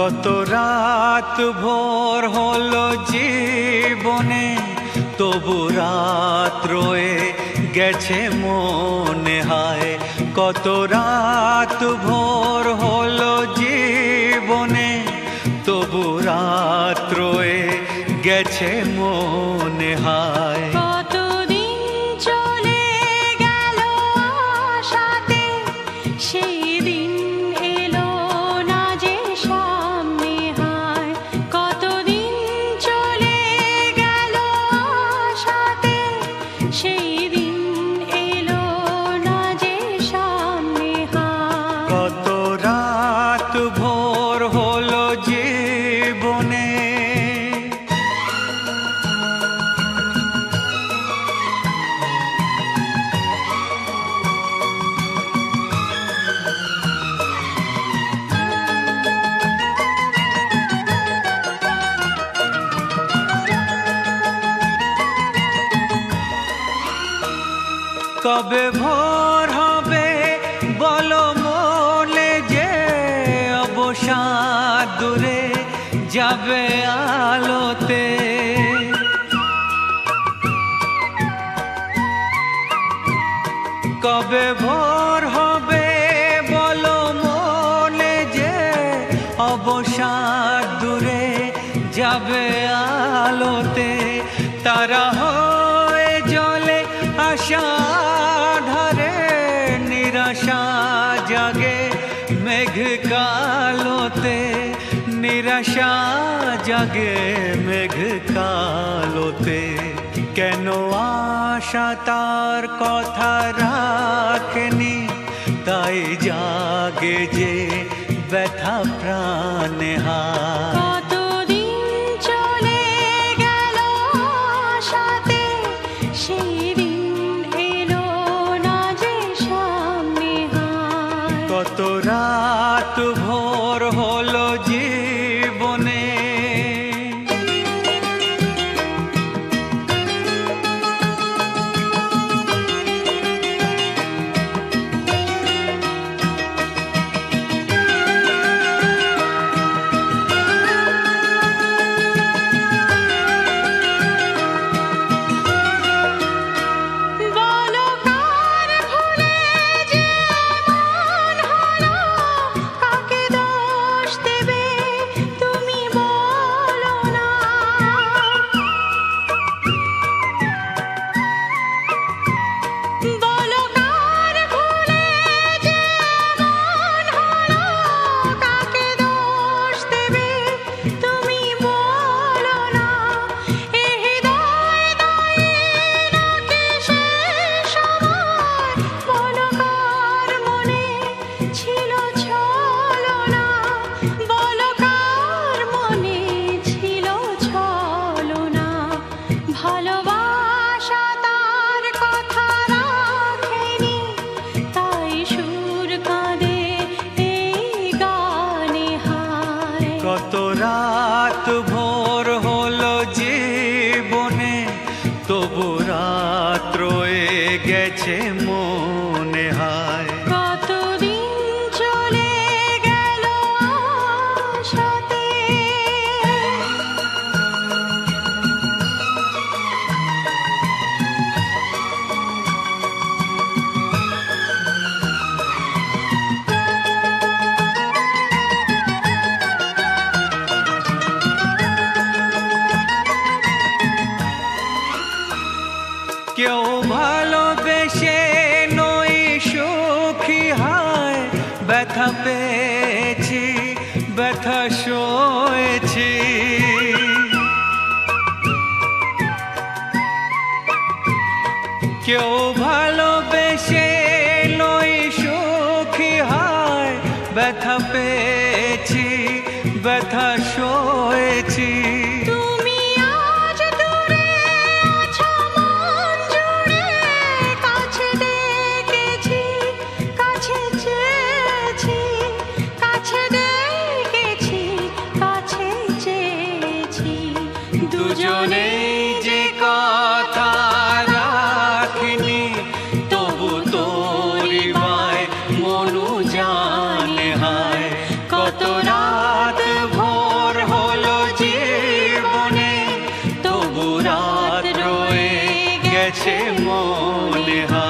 কত রাত ভোর হলো জীবনে, তবু রাত রয়ে গেছে মনে হায়। কত রাত ভোর হলো জীবনে, তবু রাত রয়ে গেছে মনে হায়। কবে ভোর হবে বলো মনে, যে অবসাদ দূরে যাবে আলোতে। কবে ভোর হবে বলো মনে, যে অবসাদ দূরে যাবে আলোতে। তারা হয়ে জ্বলে আশা ধারে, নিরাশা জাগে মেঘ কালোতে। নিরাশা জাগে মেঘ কালোতে। কেন আশা তার কথা রাখেনি, তাই জাগে যে ব্যথা প্রাণে হায়। কত রাত ভোর হলো জীবনে। কত রাত ভোর হলো জীবনে, তবু রাত রয়ে গেছে মনে হায়। কেউ ভালোবেসে নই সুখী হায়, ব্যথা পেয়েছি ব্যথা সয়েছি। কেউ ভালোবেসে নই সুখী হায়, ব্যথা পেয়েছি ব্যথা সয়েছি। দুজনেই যে কথা রাখিনি, মনে হয়।